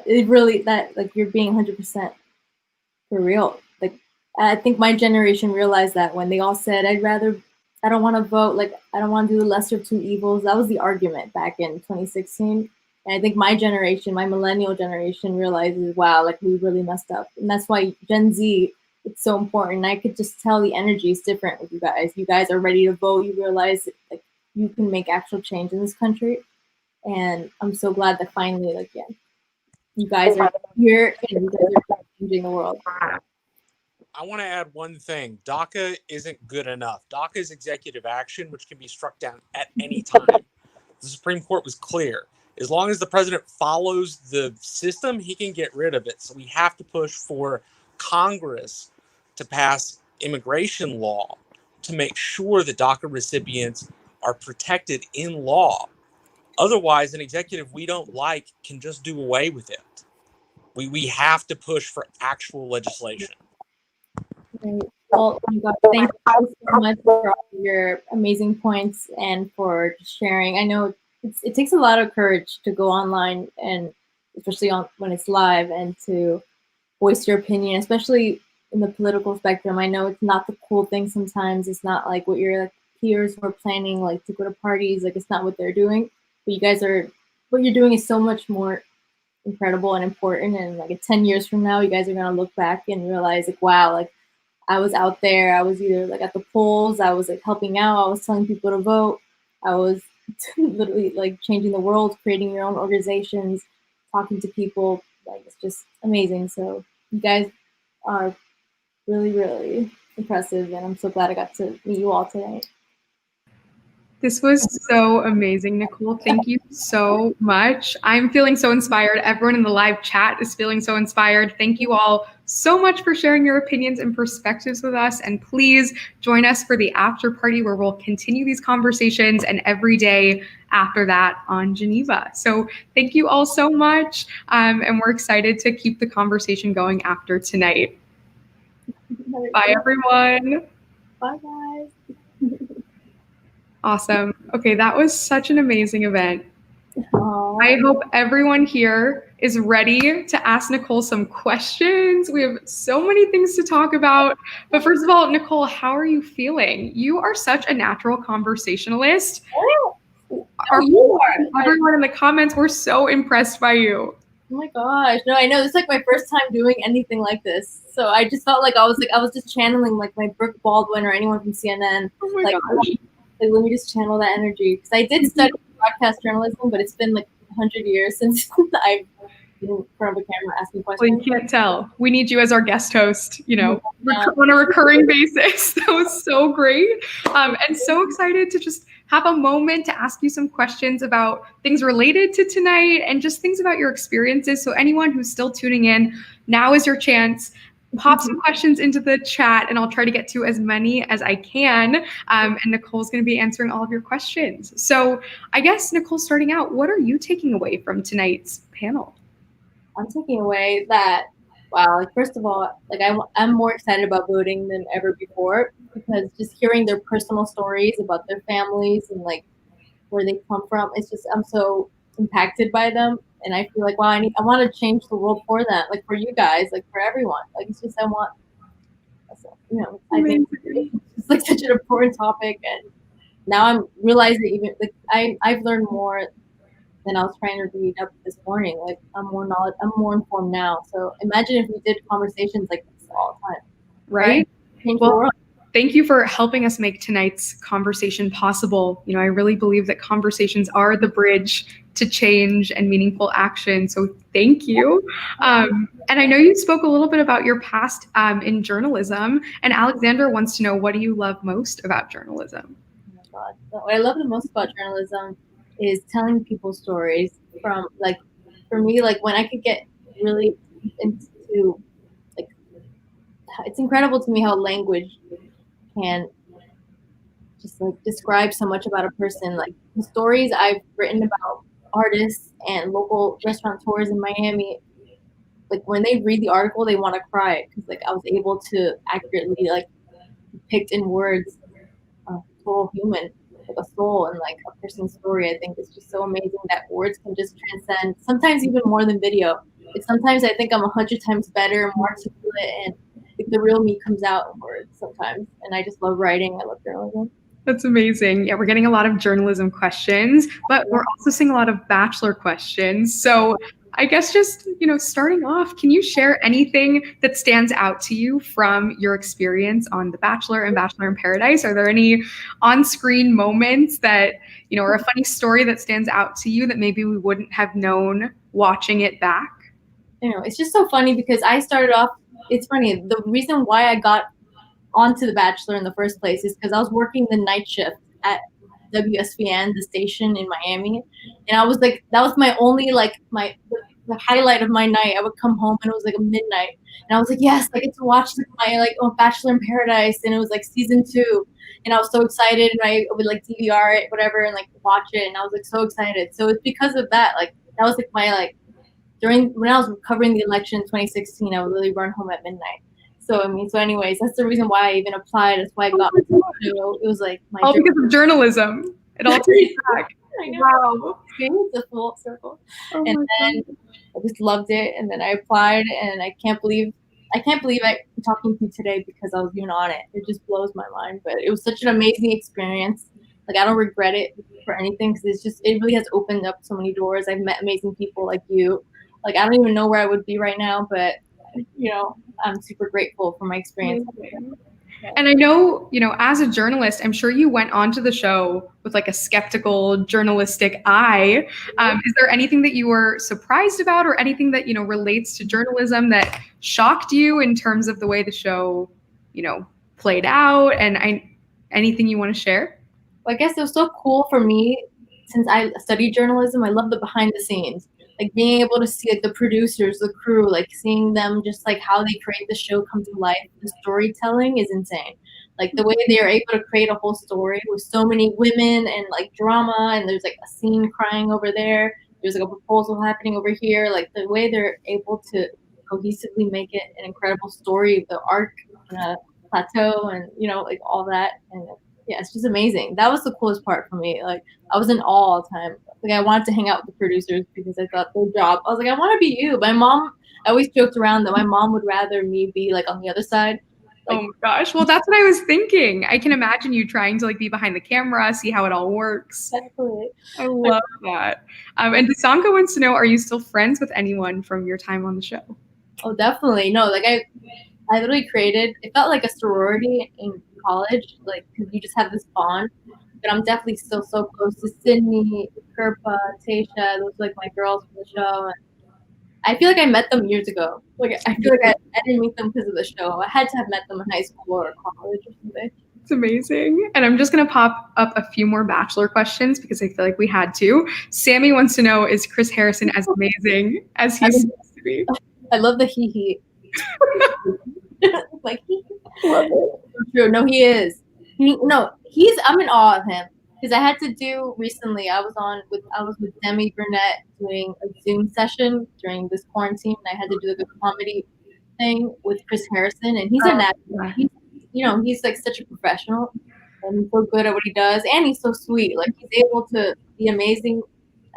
it really, that like you're being 100% for real. Like I think my generation realized that when they all said, I don't want to vote, like I don't want to do the lesser of two evils. That was the argument back in 2016. And I think my generation, my millennial generation, realizes, wow, like we really messed up. And that's why Gen Z, it's so important. I could just tell the energy is different with you guys. You guys are ready to vote. You realize that, like you can make actual change in this country. And I'm so glad that finally, like, yeah, you guys are here and you guys are changing the world. I want to add one thing. DACA isn't good enough. DACA is executive action, which can be struck down at any time. The Supreme Court was clear. As long as the president follows the system, he can get rid of it. So we have to push for Congress to pass immigration law to make sure that DACA recipients are protected in law. Otherwise, an executive we don't like can just do away with it. We have to push for actual legislation. Right. Well, thank you so much for all your amazing points and for sharing. I know it takes a lot of courage to go online, and especially when it's live, and to voice your opinion, especially in the political spectrum. I know it's not the cool thing sometimes. It's not like what your peers were planning, like to go to parties. Like it's not what they're doing. But you guys what you're doing is so much more incredible and important. And like 10 years from now, you guys are gonna look back and realize like, wow, like I was out there. I was either like at the polls, I was like helping out, I was telling people to vote, I was literally like changing the world, creating your own organizations, talking to people. Like it's just amazing. So you guys are really, really impressive, and I'm so glad I got to meet you all today. This was so amazing, Nicole. Thank you so much. I'm feeling so inspired. Everyone in the live chat is feeling so inspired. Thank you all so much for sharing your opinions and perspectives with us. And please join us for the after party where we'll continue these conversations and every day after that on Geneva. So thank you all so much. And we're excited to keep the conversation going after tonight. Bye, everyone. Bye, guys. Awesome. Okay, that was such an amazing event. Aww. I hope everyone here is ready to ask Nicole some questions. We have so many things to talk about. But first of all, Nicole, how are you feeling? You are such a natural conversationalist. Everyone in the comments, we're so impressed by you. Oh my gosh. No, I know. This is like my first time doing anything like this. So I just felt like I was just channeling like my Brooke Baldwin or anyone from CNN. Oh my like, gosh. Like, let me just channel that energy. Because I did study broadcast journalism, but it's been like 100 years since I've been in front of a camera asking questions. Well, you can't tell. We need you as our guest host, you know, on a recurring basis. That was so great. And so excited to just have a moment to ask you some questions about things related to tonight and just things about your experiences. So anyone who's still tuning in, now is your chance. Pop some questions into the chat and I'll try to get to as many as I can. And Nicole's going to be answering all of your questions. So I guess, Nicole, starting out, what are you taking away from tonight's panel? I'm taking away that, wow, like first of all, like I'm more excited about voting than ever before, because just hearing their personal stories about their families and like where they come from, it's just, I'm so impacted by them. And I feel like, wow, I want to change the world for them, like for you guys, like for everyone. Like it's just, I think it's like such an important topic. And now I'm realizing even like I've learned more than I was trying to read up this morning. Like I'm more informed now. So imagine if we did conversations like this all the time. Right? Change the world. Thank you for helping us make tonight's conversation possible. You know, I really believe that conversations are the bridge to change and meaningful action. So thank you. And I know you spoke a little bit about your past in journalism. And Alexandra wants to know, what do you love most about journalism? Oh my God. What I love the most about journalism is telling people stories. From like, for me, like when I could get really into, like, it's incredible to me how language can just like describe so much about a person. Like the stories I've written about artists and local restaurateurs in Miami, like when they read the article, they want to cry because like I was able to accurately like depict in words a total human, like a soul and like a person's story. I think it's just so amazing that words can just transcend, sometimes even more than video. It's sometimes I think I'm 100 times better, more articulate, and like the real me comes out in words sometimes. And I just love writing. I love journalism. That's amazing. Yeah, we're getting a lot of journalism questions, but we're also seeing a lot of Bachelor questions. So I guess just, you know, starting off, can you share anything that stands out to you from your experience on The Bachelor and Bachelor in Paradise? Are there any on-screen moments that, you know, or a funny story that stands out to you that maybe we wouldn't have known watching it back? You know, it's just so funny because I started off, it's funny, the reason why I got onto The Bachelor in the first place is because I was working the night shift at WSVN, the station in Miami, and I was like, that was my only like the highlight of my night. I would come home and it was like a midnight, and I was like, yes, I get to watch my Bachelor in Paradise, and it was like season 2, and I was so excited, and I would like DVR it, whatever, and like watch it, and I was like so excited. So it's because of that, like that was like my like when I was covering the election in 2016, I would really run home at midnight. So anyways, that's the reason why I even applied. That's why I got into the show. It was like all because of journalism. It all takes back. I know. Wow. It's a full circle. Oh and then I just loved it. And then I applied, and I can't believe I'm talking to you today because I was even on it. It just blows my mind. But it was such an amazing experience. Like I don't regret it for anything because it really has opened up so many doors. I've met amazing people like you. Like, I don't even know where I would be right now, but, you know, I'm super grateful for my experience. And I know, you know, as a journalist, I'm sure you went onto the show with like a skeptical journalistic eye. Is there anything that you were surprised about, or anything that, you know, relates to journalism that shocked you in terms of the way the show, you know, played out? And anything you want to share? Well, I guess it was so cool for me, since I studied journalism. I love the behind the scenes, like being able to see like the producers, the crew, like seeing them just like how they create the show come to life. The storytelling is insane. Like the way they are able to create a whole story with so many women and like drama, and there's like a scene crying over there. There's like a proposal happening over here. Like the way they're able to cohesively make it an incredible story, the arc in a plateau, and you know, like all that. And yeah, it's just amazing. That was the coolest part for me. Like I was in awe all the time. Like I wanted to hang out with the producers because I thought their job. I was like, I want to be you. My mom, I always joked around that my mom would rather me be like on the other side. Like, oh my gosh. Well, that's what I was thinking. I can imagine you trying to like be behind the camera, see how it all works. exactly. I love that. And Desanka wants to know, are you still friends with anyone from your time on the show? Oh, definitely. No, like I literally created, it felt like a sorority in college, like, because you just have this bond. But I'm definitely still so close to Sydney, Kirpa, Tasha. Those are like my girls from the show. And I feel like I met them years ago. Like I feel like I didn't meet them because of the show. I had to have met them in high school or college or something. It's amazing. And I'm just going to pop up a few more Bachelor questions because I feel like we had to. Sammy wants to know, is Chris Harrison as amazing as he's supposed to be? I love the he. Like, love it. True. No, he is. I'm in awe of him. Because I had to do recently, I was with Demi Burnett doing a Zoom session during this quarantine, and I had to do like a comedy thing with Chris Harrison, and he's an actor. He's like such a professional, and he's so good at what he does, and he's so sweet. Like he's able to be amazing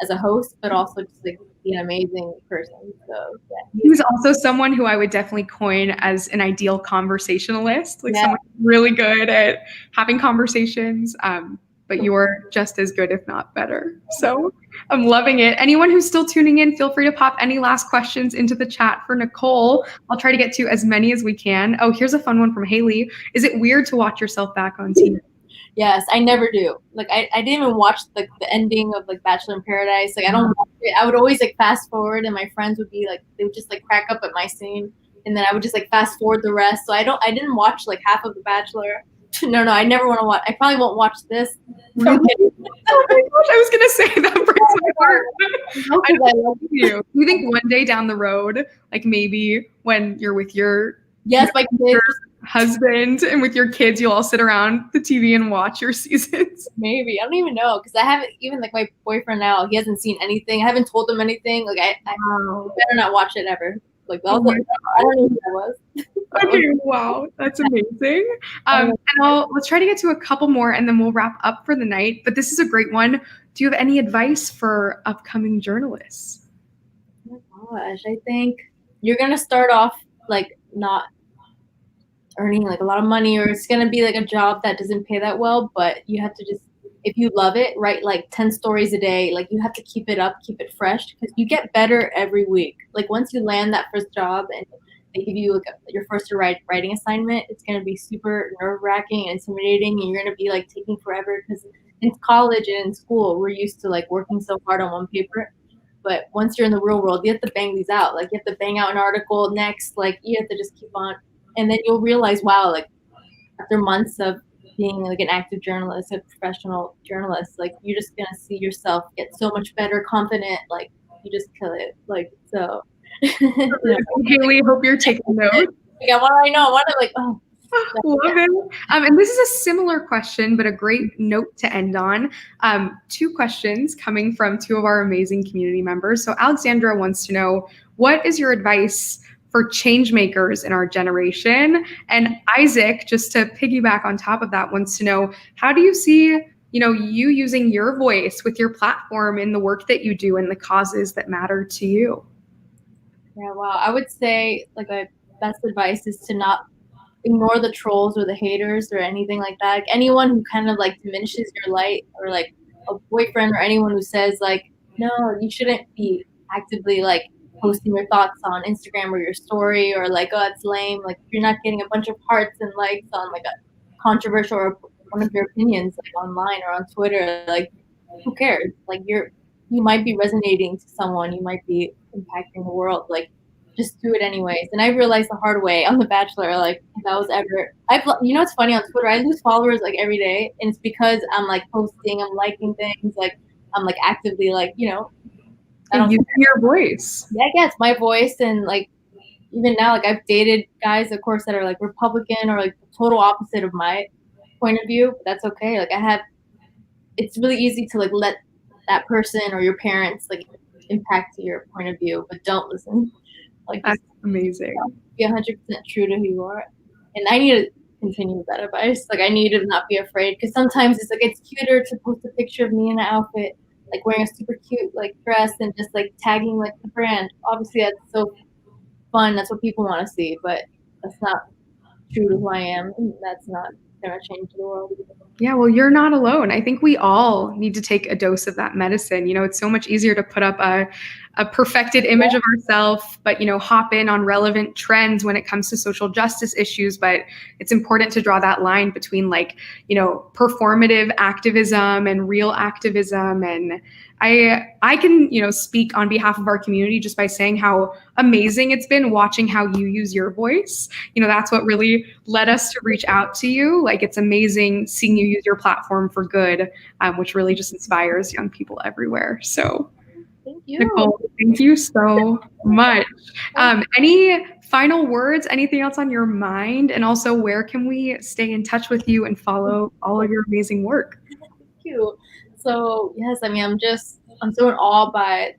as a host, but also just like be an amazing person. So yeah, he's also someone who I would definitely coin as an ideal conversationalist, like someone really good at having conversations. But you're just as good, if not better. So I'm loving it. Anyone who's still tuning in, feel free to pop any last questions into the chat for Nicole. I'll try to get to as many as we can. Oh, here's a fun one from Haley. Is it weird to watch yourself back on TV? Yes, I never do. Like I didn't even watch the ending of like Bachelor in Paradise. Like I don't watch it. I would always like fast forward, and my friends would be like, they would just like crack up at my scene, and then I would just like fast forward the rest. So I didn't watch like half of The Bachelor. No, I never want to watch. I probably won't watch this. Really? Oh my gosh, I was gonna say that breaks my heart. I love you. Do you think one day down the road, like maybe when you're with your my kids, husband and with your kids, you'll all sit around the TV and watch your seasons? Maybe. I don't even know, because I haven't, even like my boyfriend now, he hasn't seen anything. I haven't told him anything. Like I better not watch it ever. Like I don't know who that was. Okay, wow, that's amazing. And let's try to get to a couple more, and then we'll wrap up for the night. But this is a great one. Do you have any advice for upcoming journalists? Oh my gosh, I think you're gonna start off like not earning like a lot of money, or it's gonna be like a job that doesn't pay that well. But you have to just, if you love it, write like 10 stories a day. Like you have to keep it up, keep it fresh, because you get better every week. Like once you land that first job and they give you like your first writing assignment, it's going to be super nerve-wracking and intimidating, and you're going to be like taking forever, because in college and in school we're used to like working so hard on one paper. But once you're in the real world, you have to bang these out. Like you have to bang out an article next, like you have to just keep on, and then you'll realize, wow, like after months of being like an active journalist, a professional journalist, like you're just gonna see yourself get so much better, confident, like you just kill it. Like so. Haley, hope you're taking notes. Yeah, I want to like, oh. Love it. And this is a similar question, but a great note to end on. 2 questions coming from 2 of our amazing community members. So Alexandra wants to know, what is your advice for change makers in our generation? And Isaac, just to piggyback on top of that, wants to know, how do you see, you using your voice with your platform in the work that you do and the causes that matter to you? Yeah, wow. I would say like my best advice is to not ignore the trolls or the haters or anything like that. Like anyone who kind of like diminishes your light, or like a boyfriend or anyone who says like, no, you shouldn't be actively like posting your thoughts on Instagram or your story, or like, oh, it's lame. Like, if you're not getting a bunch of hearts and likes on like a controversial or one of your opinions like online or on Twitter, like, who cares? Like, you might be resonating to someone, you might be impacting the world. Like, just do it anyways. And I realized the hard way on The Bachelor, like, if I was ever, you know, it's funny on Twitter, I lose followers like every day, and it's because I'm like posting, I'm liking things, like I'm like actively like, you know, I don't use your voice. yeah, it's my voice. And like even now, like I've dated guys, of course, that are like Republican or like the total opposite of my point of view, but that's okay. Like it's really easy to like let that person or your parents like impact your point of view, but don't listen. Like, that's amazing. Be 100% true to who you are. And I need to continue that advice. Like, I need to not be afraid, because sometimes it's like it's cuter to post a picture of me in an outfit, like wearing a super cute like dress and just like tagging like the brand. Obviously, that's so fun. That's what people want to see, but that's not true to who I am. And that's not gonna change the world. Yeah, well, you're not alone. I think we all need to take a dose of that medicine. You know, it's so much easier to put up a perfected image of ourselves, but, you know, hop in on relevant trends when it comes to social justice issues. But it's important to draw that line between, like, you know, performative activism and real activism. And I can, you know, speak on behalf of our community just by saying how amazing it's been watching how you use your voice. You know, that's what really led us to reach out to you. Like, it's amazing seeing you use your platform for good, which really just inspires young people everywhere. Thank you. Nicole, thank you so much. Any final words, anything else on your mind? And also, where can we stay in touch with you and follow all of your amazing work? Thank you. So yes, I mean, I'm so in awe by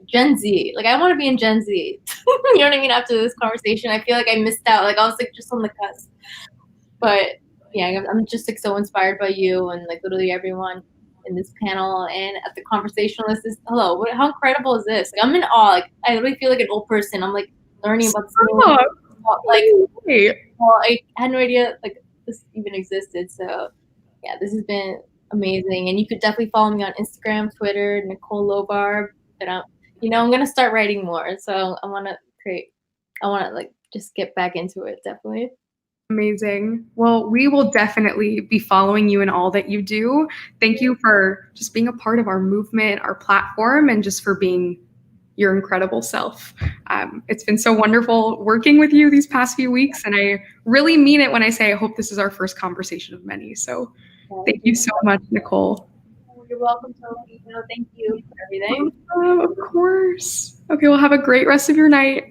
Gen Z. Like, I want to be in Gen Z. You know what I mean? After this conversation, I feel like I missed out. Like, I was like just on the cusp. But yeah, I'm just like so inspired by you and like literally everyone in this panel and at the conversationalist. Hello, how incredible is this? Like, I'm in awe. Like, I really feel like an old person. I'm like learning about like, well, I had no idea like this even existed. So yeah, this has been amazing. And you could definitely follow me on Instagram, Twitter, Nicole Lopez-Alvar. But I'm gonna start writing more. So I want to like just get back into it. Definitely. Amazing. Well, we will definitely be following you in all that you do. Thank you for just being a part of our movement, our platform, and just for being your incredible self. It's been so wonderful working with you these past few weeks, and I really mean it when I say I hope this is our first conversation of many. So thank you so much, Nicole. You're welcome, Sophie. Thank you for everything. Oh, of course. Okay, well, have a great rest of your night.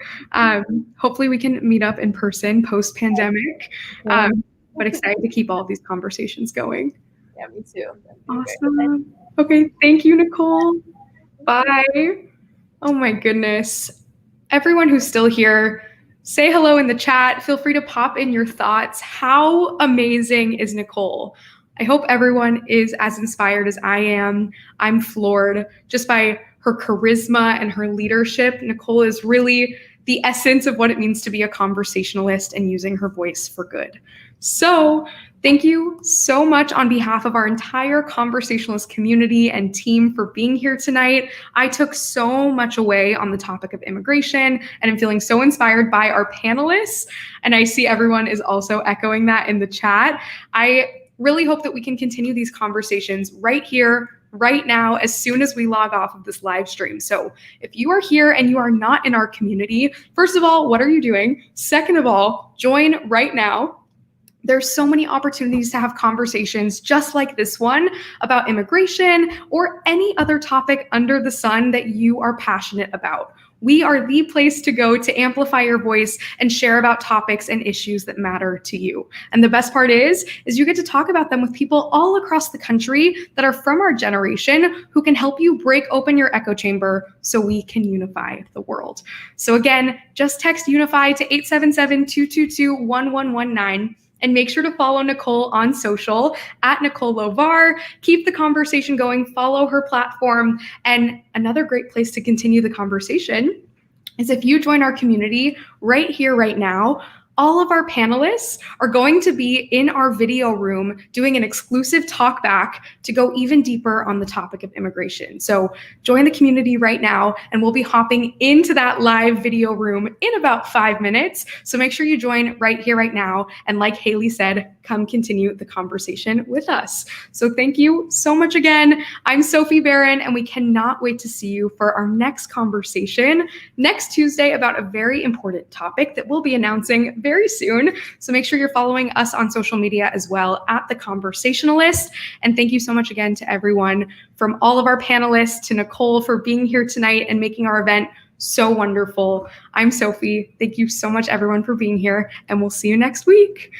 Hopefully we can meet up in person post-pandemic. But excited to keep all of these conversations going. Yeah, me too. Awesome. Okay, thank you, Nicole. Bye. Oh my goodness. Everyone who's still here, say hello in the chat. Feel free to pop in your thoughts. How amazing is Nicole? I hope everyone is as inspired as I am. I'm floored just by her charisma and her leadership. Nicole is really the essence of what it means to be a conversationalist and using her voice for good. So thank you so much on behalf of our entire conversationalist community and team for being here tonight. I took so much away on the topic of immigration, and I'm feeling so inspired by our panelists. And I see everyone is also echoing that in the chat. I really hope that we can continue these conversations right here, right now, as soon as we log off of this live stream. So if you are here and you are not in our community, first of all, what are you doing? Second of all, join right now. There's so many opportunities to have conversations just like this one about immigration or any other topic under the sun that you are passionate about. We are the place to go to amplify your voice and share about topics and issues that matter to you. And the best part is you get to talk about them with people all across the country that are from our generation who can help you break open your echo chamber so we can unify the world. So again, just text UNIFY to 877-222-1119. And make sure to follow Nicole on social at Nicole Lopez-Alvar. Keep the conversation going, follow her platform. And another great place to continue the conversation is if you join our community right here, right now. all of our panelists are going to be in our video room doing an exclusive talk back to go even deeper on the topic of immigration. So join the community right now, and we'll be hopping into that live video room in about 5 minutes. So make sure you join right here, right now. And like Haley said, come continue the conversation with us. So thank you so much again. I'm Sophie Barron, and we cannot wait to see you for our next conversation next Tuesday about a very important topic that we'll be announcing very soon. So make sure you're following us on social media as well at The Conversationalist. And thank you so much again to everyone, from all of our panelists to Nicole for being here tonight and making our event so wonderful. I'm Sophie. Thank you so much, everyone, for being here, and we'll see you next week.